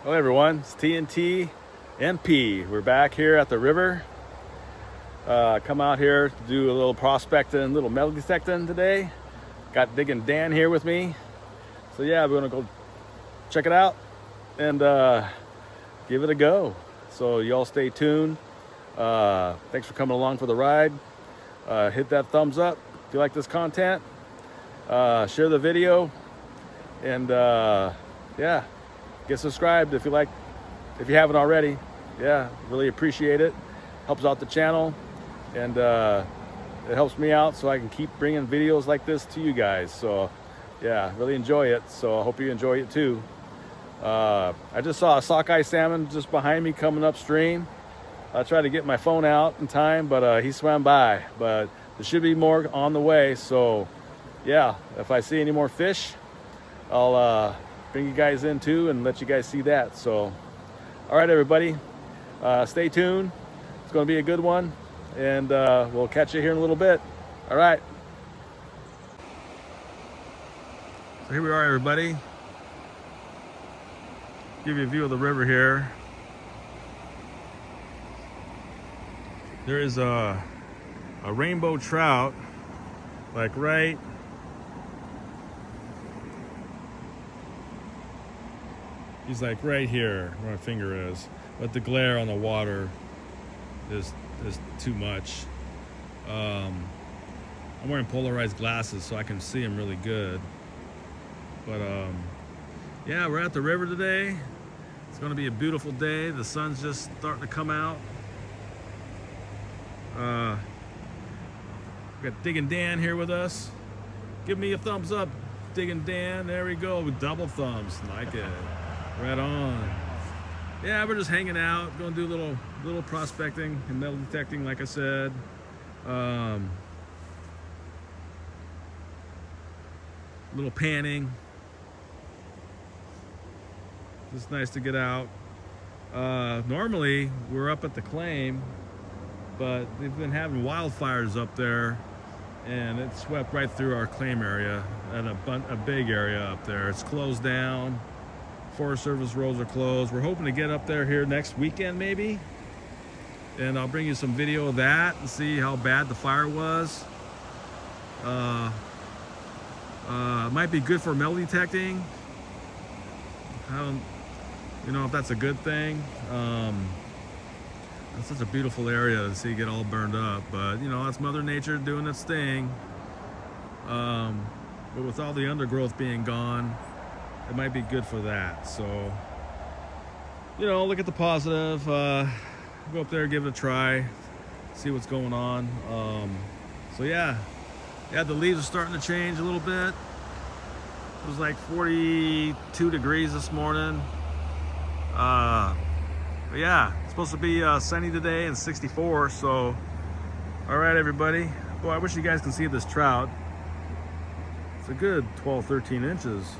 Hello everyone, it's TNT MP. We're back here at the river. Come out here to do a little prospecting, a little metal detecting today. Got Digging Dan here with me. So yeah, we're gonna go check it out and give it a go. So y'all stay tuned. Thanks for coming along for the ride. Hit that thumbs up if you like this content. Share the video and yeah. Get subscribed if you haven't already. Yeah, really appreciate it. Helps out the channel, and it helps me out so I can keep bringing videos like this to you guys. So yeah, really enjoy it. So I hope you enjoy it too. I just saw a sockeye salmon just behind me coming upstream. I tried to get my phone out in time, but he swam by. But there should be more on the way. So yeah, if I see any more fish, I'll bring you guys in too and let you guys see that. So all right everybody, stay tuned. It's going to be a good one, and we'll catch you here in a little bit. All right, so here we are everybody. Give you a view of the river here. There is a rainbow trout like right he's like right here where my finger is, but the glare on the water is too much. I'm wearing polarized glasses so I can see him really good. But yeah, we're at the river today. It's going to be a beautiful day. The sun's just starting to come out. We got Digging Dan here with us. Give me a thumbs up, Digging Dan. There we go, with double thumbs. Like it. Right on. Yeah, we're just hanging out, going to do a little prospecting and metal detecting, like I said. Little panning. It's nice to get out. Normally, we're up at the claim, but they've been having wildfires up there, and it swept right through our claim area and a big area up there. It's closed down. Forest Service roads are closed. We're hoping to get up there here next weekend maybe, and I'll bring you some video of that and see how bad the fire was. Might be good for metal detecting. I don't know if that's a good thing. It's such a beautiful area to see get all burned up, but that's Mother Nature doing its thing. But with all the undergrowth being gone, it might be good for that. So look at the positive. Go up there, give it a try, see what's going on. So yeah, the leaves are starting to change a little bit. It was like 42 degrees this morning. But yeah, it's supposed to be sunny today and 64. So all right everybody, boy, I wish you guys could see this trout. It's a good 12-13 inches,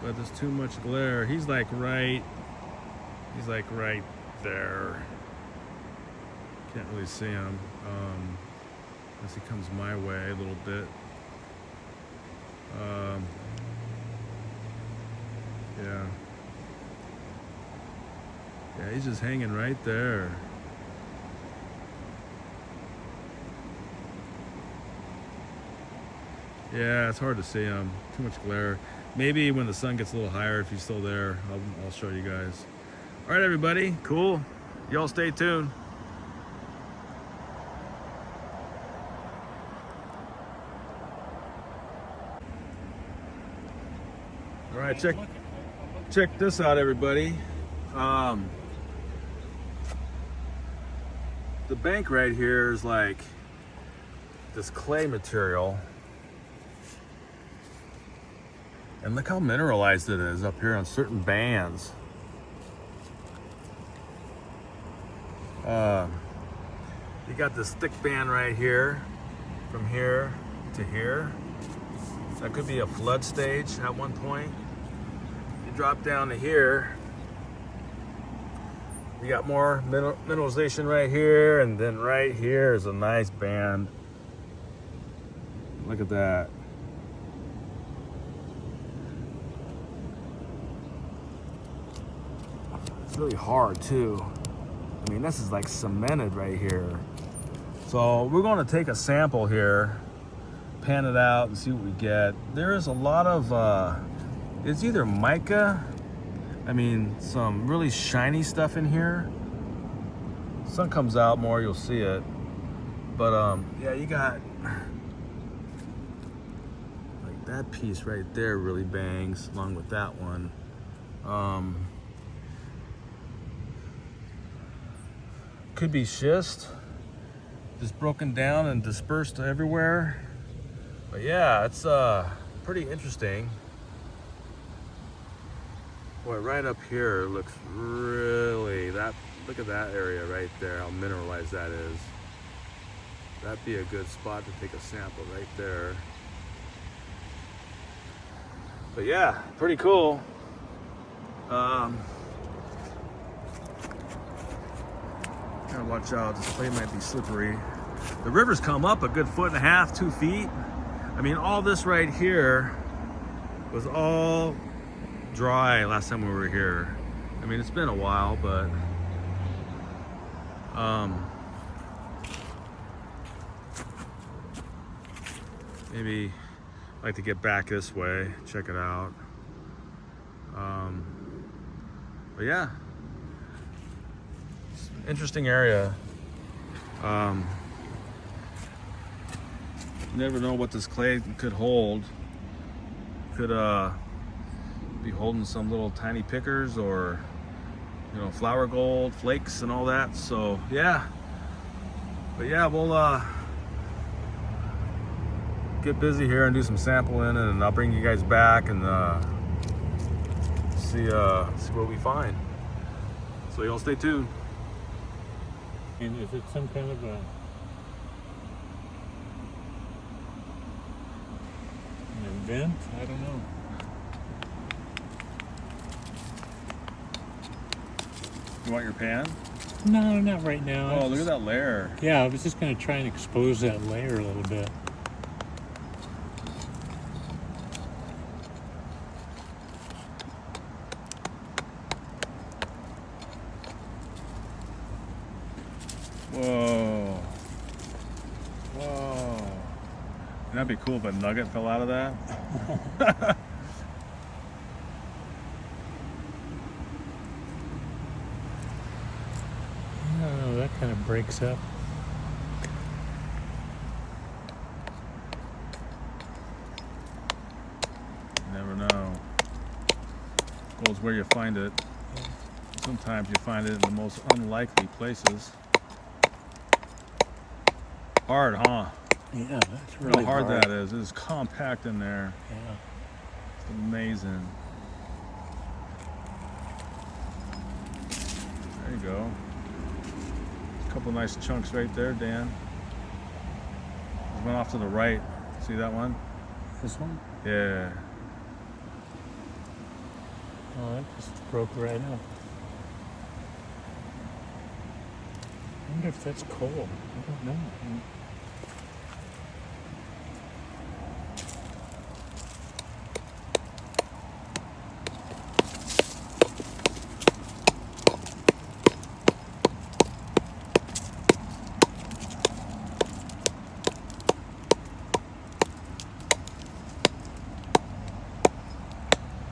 but there's too much glare. He's like right there. Can't really see him as he comes my way a little bit. Yeah, he's just hanging right there. Yeah, it's hard to see him. Too much glare. Maybe when the sun gets a little higher, if he's still there, I'll show you guys. All right, everybody. Cool. Y'all stay tuned. All right, check this out, everybody. The bank right here is like this clay material. And look how mineralized it is up here on certain bands. You got this thick band right here, from here to here. That could be a flood stage at one point. You drop down to here, you got more mineralization right here, and then right here is a nice band. Look at that. It's really hard too. I mean, this is like cemented right here. So we're going to take a sample here, pan it out and see what we get. There is a lot of, it's either mica, I mean, some really shiny stuff in here. Sun comes out more, you'll see it. But yeah, you got like that piece right there really bangs along with that one. Could be schist, just broken down and dispersed everywhere. But yeah, it's pretty interesting. Boy, right up here looks really, look at that area right there, how mineralized that is. That'd be a good spot to take a sample right there. But yeah, pretty cool. Gotta watch out, this clay might be slippery. The river's come up a good 1.5 feet, 2 feet. I mean, all this right here was all dry last time we were here. I mean, it's been a while, but maybe I'd like to get back this way, check it out. But yeah, it's an interesting area. You never know what this clay could hold. Could be holding some little tiny pickers or, you know, flour gold flakes and all that. So yeah, but yeah, we'll get busy here and do some sampling, and I'll bring you guys back and see what we find. So y'all stay tuned. And is it some kind of an event? I don't know. You want your pan? No, not right now. Oh, look at that layer. Yeah, I was just going to try and expose that layer a little bit. Whoa. Whoa. That'd be cool if a nugget fell out of that. No, that kind of breaks up. You never know. Gold's where you find it. Sometimes you find it in the most unlikely places. Hard, huh? Yeah, that's really How hard that is. It's compact in there. Yeah. It's amazing. There you go. A couple nice chunks right there, Dan. There's one off to the right. See that one? This one? Yeah. Oh, that just broke right up. I wonder if that's coal. I don't know.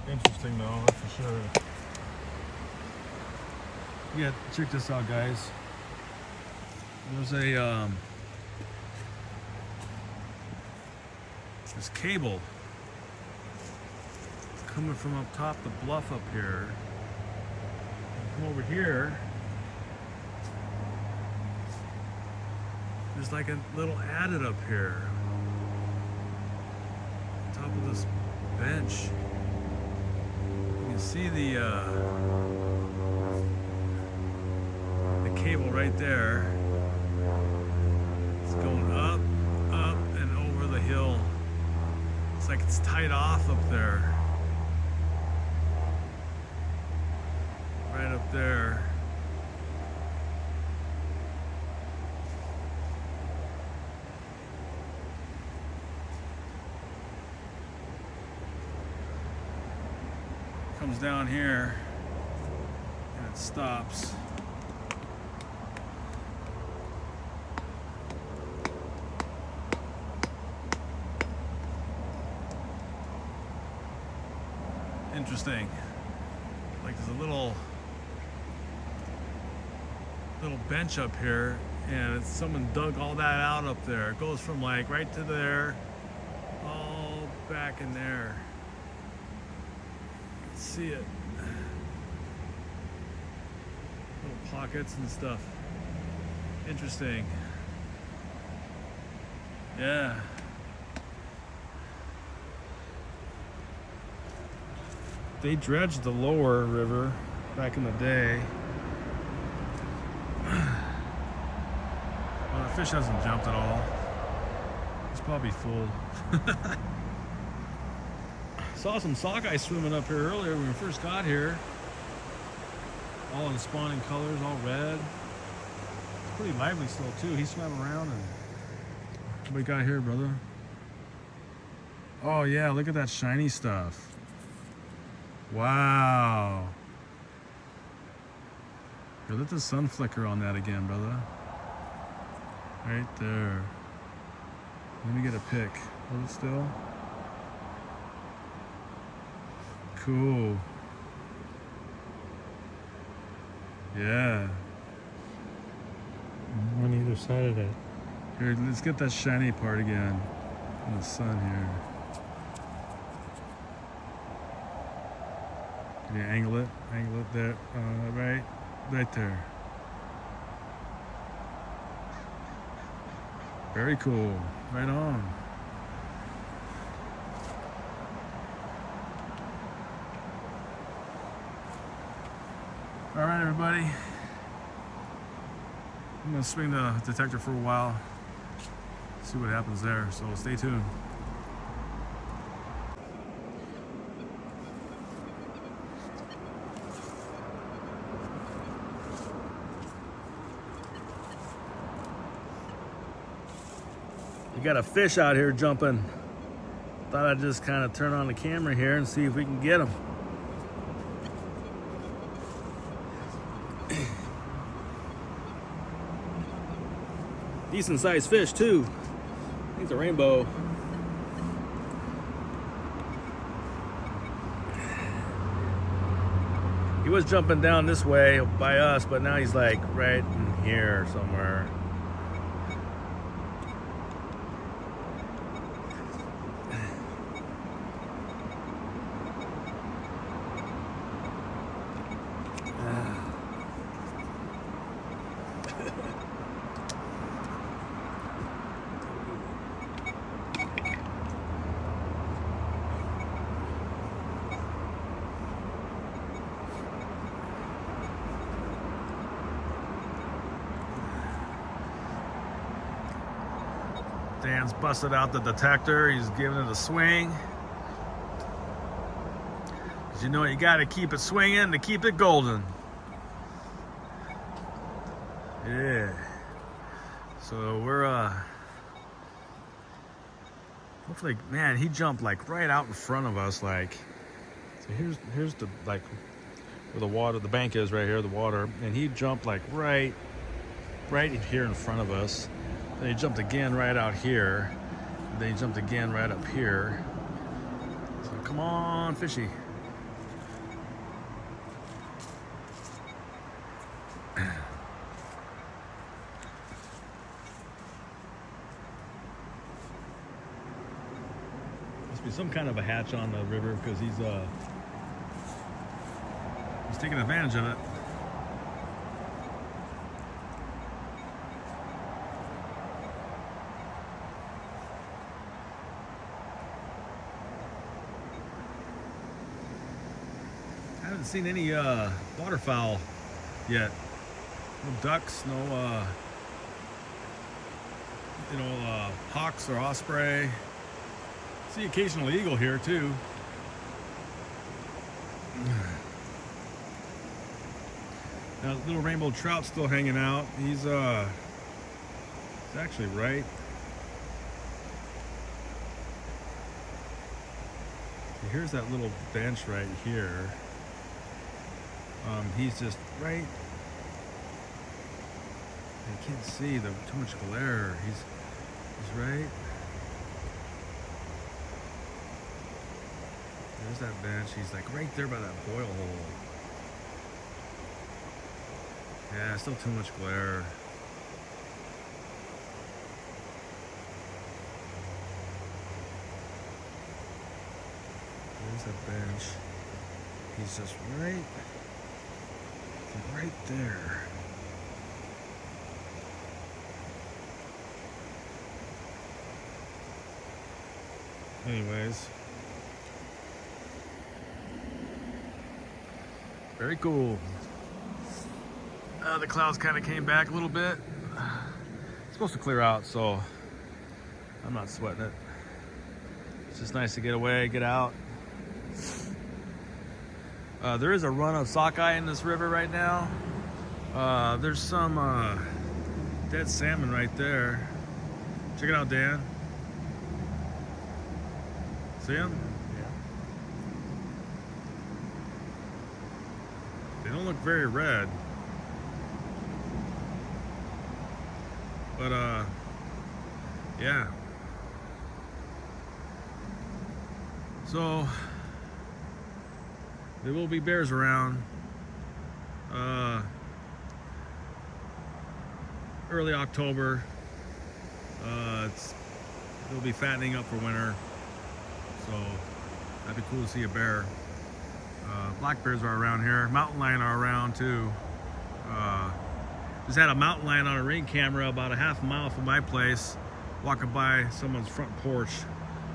Interesting though, that's for sure. Yeah, check this out, guys. There's a this cable coming from up top the bluff up here. Come over here. There's like a little adit up here. On top of this bench. You can see the cable right there. It's going up, up, and over the hill. It's like it's tied off up there. Right up there. Comes down here and it stops. Interesting. Like there's a little bench up here, and someone dug all that out up there. It goes from like right to there, all back in there. You can see it. Little pockets and stuff. Interesting. Yeah. They dredged the lower river back in the day. Well, the fish hasn't jumped at all. It's probably full. Saw some sockeye swimming up here earlier when we first got here. All in spawning colors, all red. It's pretty lively still too. He swam around. And what we got here, brother? Oh yeah, look at that shiny stuff. Wow. Here, let the sun flicker on that again, brother. Right there. Let me get a pic. Hold it still. Cool. Yeah. On either side of that. Here, let's get that shiny part again in the sun here. Can you angle it there, right there. Very cool, right on. All right, everybody. I'm gonna swing the detector for a while, see what happens there, so stay tuned. We got a fish out here jumping. Thought I'd just kind of turn on the camera here and see if we can get him. Decent sized fish too. I think it's a rainbow. He was jumping down this way by us, but now he's like right in here somewhere. Dan's busted out the detector. He's giving it a swing. 'Cause you know you gotta keep it swinging to keep it golden. Yeah. So we're hopefully, man, he jumped like right out in front of us, like. So here's the like where the water, the bank is right here, the water, and he jumped like right here in front of us. Then he jumped again right out here. Then he jumped again right up here. So come on, fishy. Must be some kind of a hatch on the river because he's taking advantage of it. I haven't seen any waterfowl yet. No ducks, no hawks or osprey. See occasional eagle here too. Now little rainbow trout still hanging out. He's actually right. Here's that little bench right here. He's just right. You can't see too much glare. He's right. There's that bench. He's like right there by that boil hole. Yeah, still too much glare. There's that bench. He's just right there. Anyways, very cool. The clouds kind of came back a little bit. It's supposed to clear out, so I'm not sweating it. It's just nice to get away, get out. There is a run of sockeye in this river right now. There's some dead salmon right there. Check it out, Dan. See them? Yeah. They don't look very red. But yeah. So there will be bears around. Early October. They'll be fattening up for winter. So that'd be cool to see a bear. Black bears are around here. Mountain lion are around too. Just had a mountain lion on a ring camera about a half mile from my place, walking by someone's front porch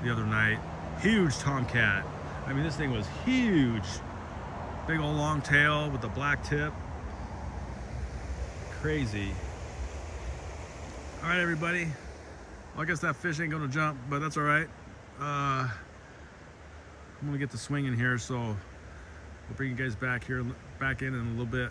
the other night. Huge tomcat. I mean, this thing was huge. Big old long tail with the black tip. Crazy. All right, everybody. Well, I guess that fish ain't gonna jump, but that's all right. I'm gonna get the swing in here, so we'll bring you guys back in a little bit.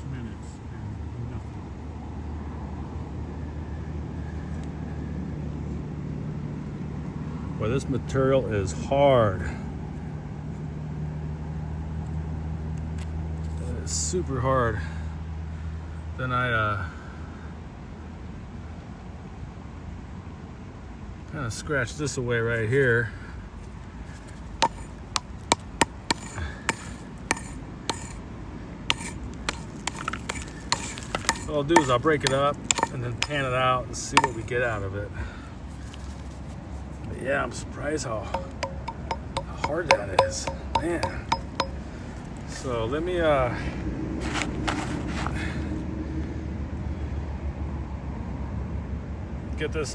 minutes and nothing. Well, this material is hard. It is super hard. Then I kind of scratched this away right here. What I'll do is I'll break it up and then pan it out and see what we get out of it. But yeah, I'm surprised how hard that is, man. So let me get this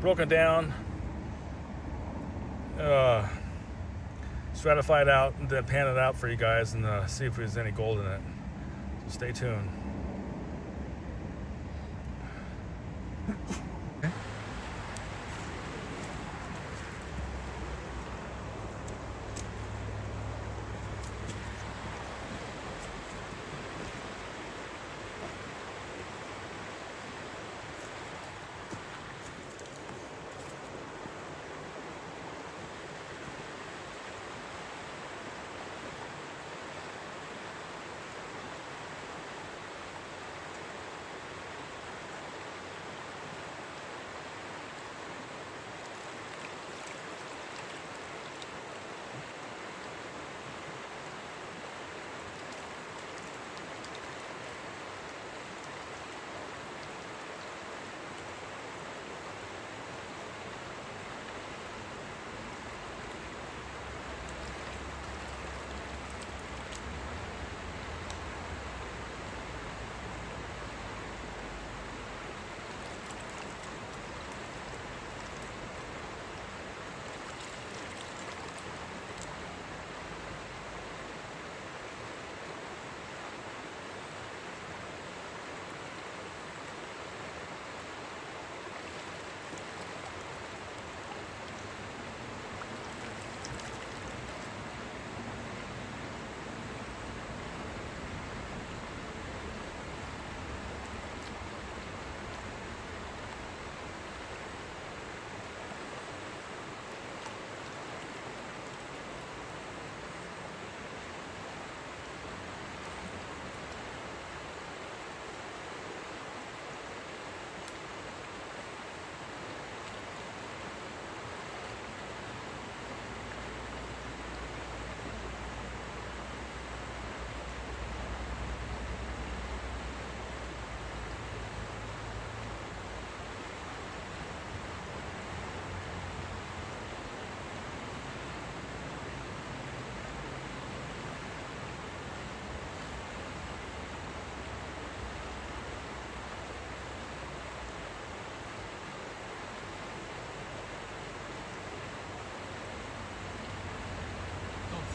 broken down, stratified out, and then pan it out for you guys and see if there's any gold in it. So stay tuned.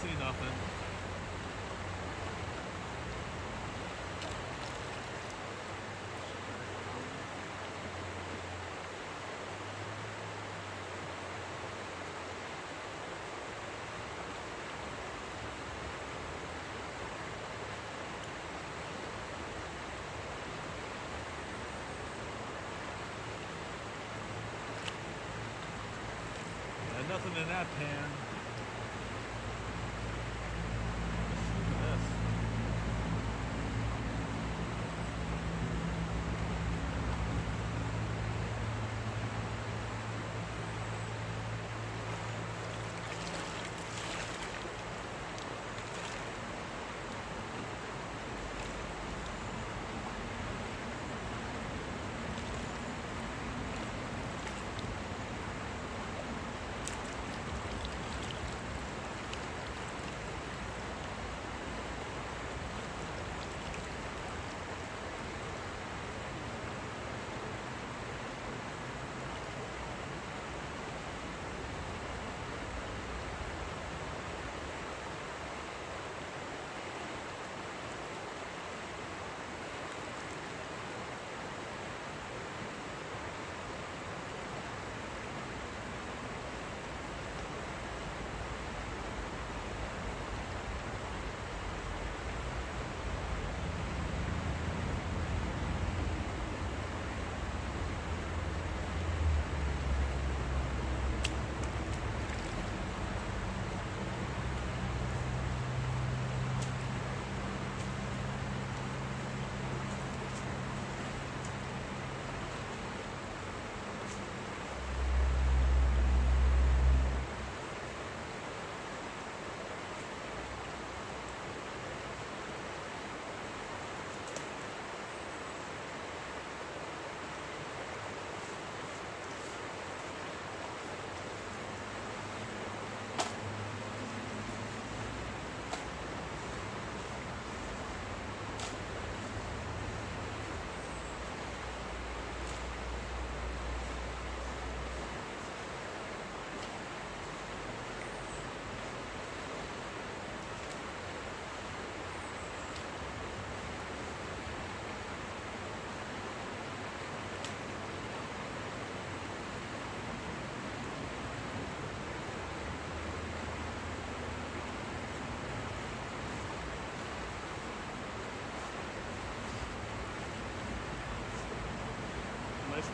See nothing. Nothing in that pan.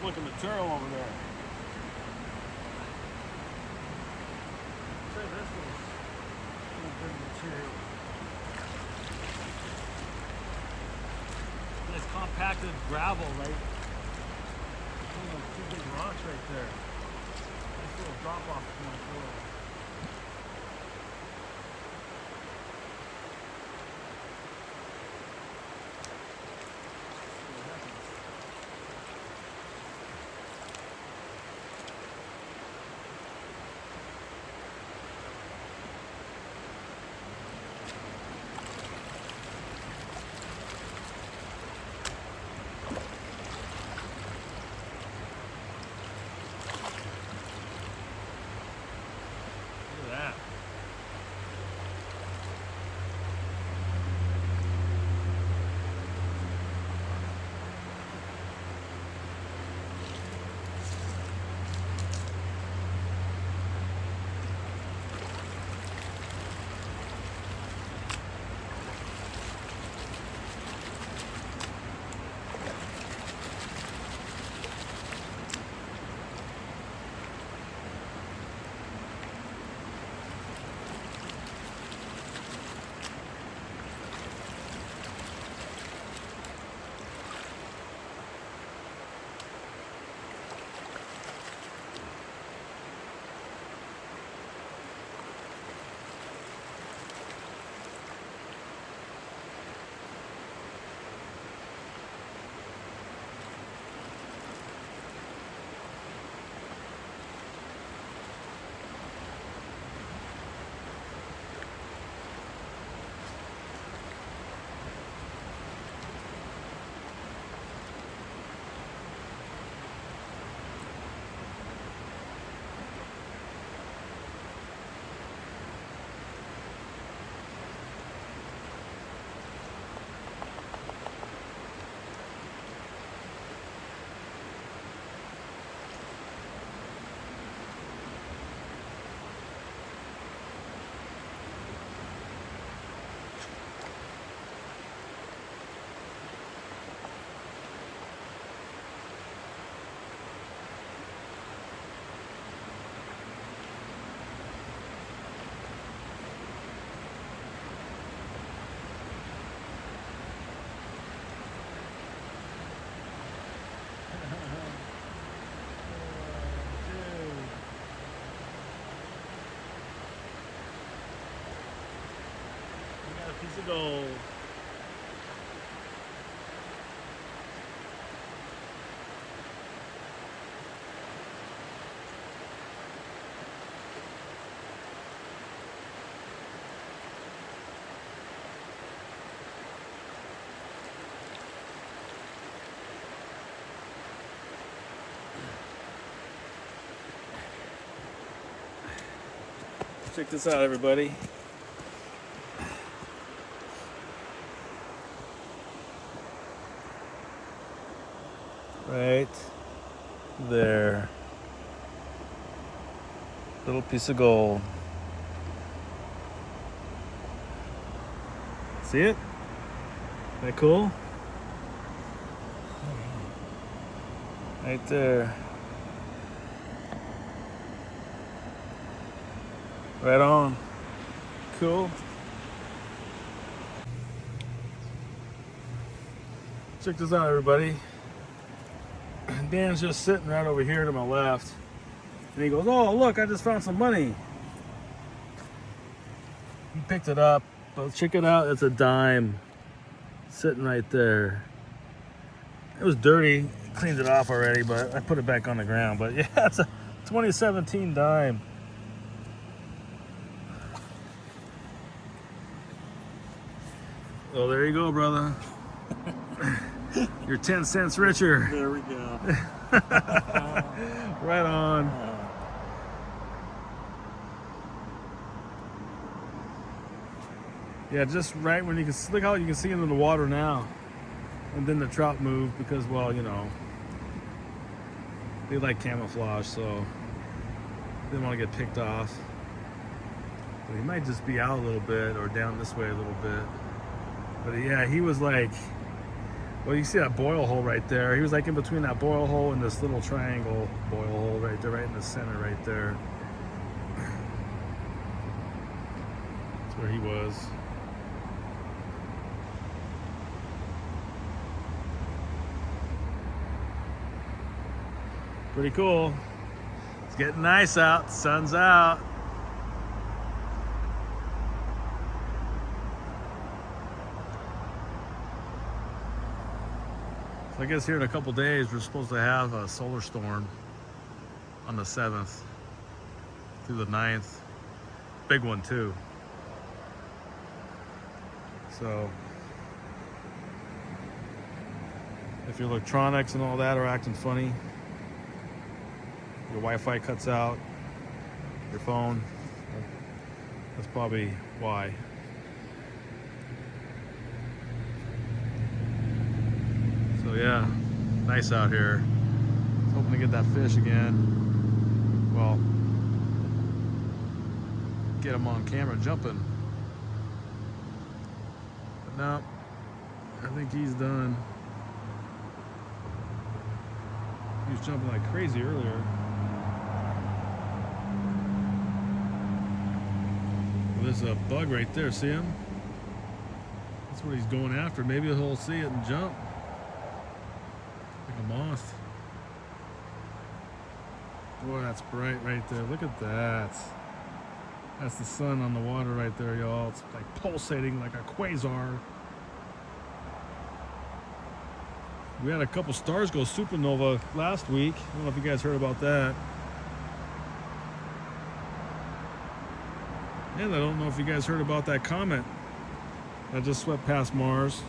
looking material over there. Say this was good material. Nice compacted gravel right between those two big rocks right there. Nice little drop off point for it. Piece of gold. Check this out, everybody. Right there. Little piece of gold. See it? Isn't that cool? Right there. Right on. Cool. Check this out, everybody. Dan's just sitting right over here to my left. And he goes, "Oh, look, I just found some money." He picked it up. But check it out. It's a dime sitting right there. It was dirty. Cleaned it off already, but I put it back on the ground. But yeah, it's a 2017 dime. Well, there you go, brother. You're 10 cents richer. There we go. Right on. Yeah, just right when you can look how you can see into the water now. And then the trout move because, well, you know, they like camouflage, so they don't want to get picked off. But he might just be out a little bit or down this way a little bit. But yeah, he was like, Well, you see that boil hole right there. He was like in between that boil hole and this little triangle boil hole right there, right in the center right there. That's where he was. Pretty cool. It's getting nice out. Sun's out. So I guess here in a couple days we're supposed to have a solar storm on the 7th through the 9th. Big one too. So if your electronics and all that are acting funny, your Wi-Fi cuts out, your phone, that's probably why. So yeah, nice out here. I was hoping to get that fish again. Well, get him on camera jumping. But no, I think he's done. He was jumping like crazy earlier. Well, there's a bug right there, see him? That's what he's going after. Maybe he'll see it and jump. Like a moth. Boy, that's bright right there. Look at that. That's the sun on the water right there, y'all. It's like pulsating like a quasar. We had a couple stars go supernova last week. I don't know if you guys heard about that. And I don't know if you guys heard about that comet that just swept past Mars.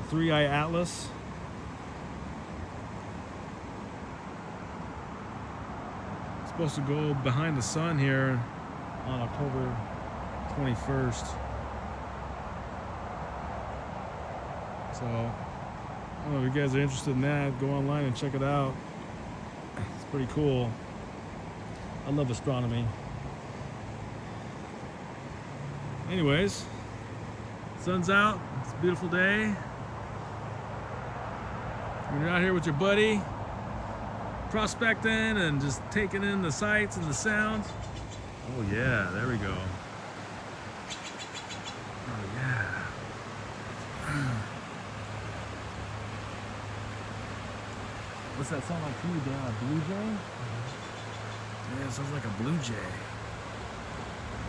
The 3-Eye Atlas. It's supposed to go behind the sun here on October 21st. So, I don't know if you guys are interested in that. Go online and check it out. It's pretty cool. I love astronomy. Anyways, sun's out. It's a beautiful day. When you're out here with your buddy, prospecting and just taking in the sights and the sounds. Oh yeah, there we go. Oh yeah. What's that sound like to you, Dan? A blue jay? Yeah, it sounds like a blue jay.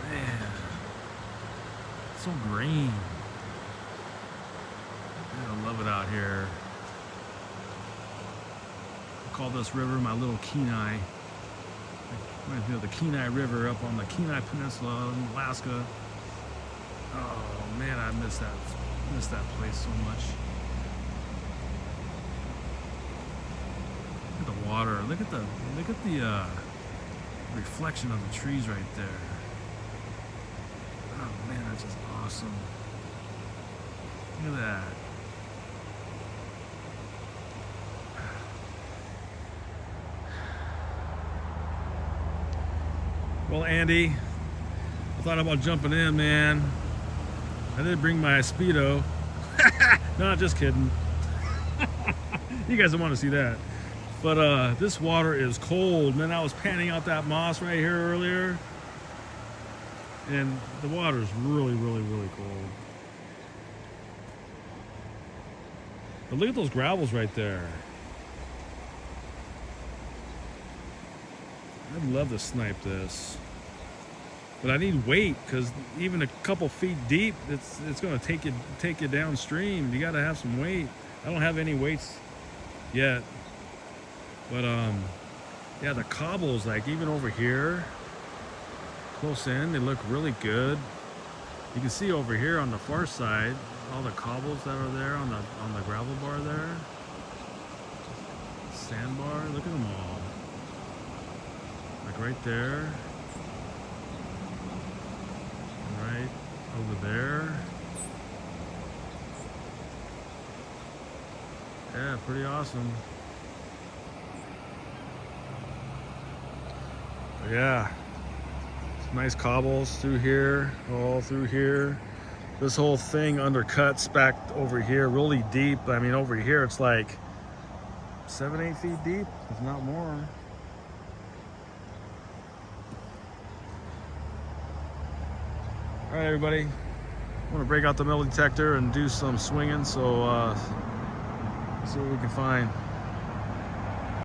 Man. So green. I love it out here. I call this river my little Kenai. Reminds me of the Kenai River up on the Kenai Peninsula in Alaska. Oh man, I miss that place so much. Look at the water. Look at the reflection of the trees right there. Oh man, that's just awesome. Look at that. Well, Andy, I thought about jumping in, man. I did bring my Speedo. No, just kidding. You guys don't want to see that. But this water is cold, man. I was panning out that moss right here earlier. And the water is really, really, really cold. But look at those gravels right there. I'd love to snipe this. But I need weight, because even a couple feet deep, it's going to take you downstream. You got to have some weight. I don't have any weights yet. But yeah, the cobbles, like even over here, close in, they look really good. You can see over here on the far side all the cobbles that are there on the gravel bar there, sandbar. Look at them all, like right there, and right over there. Yeah, pretty awesome. But yeah. Nice cobbles through here, all through here. This whole thing undercuts back over here really deep. I mean, over here it's like 7-8 feet deep, if not more. All right, everybody. I'm gonna break out the metal detector and do some swinging, so see what we can find.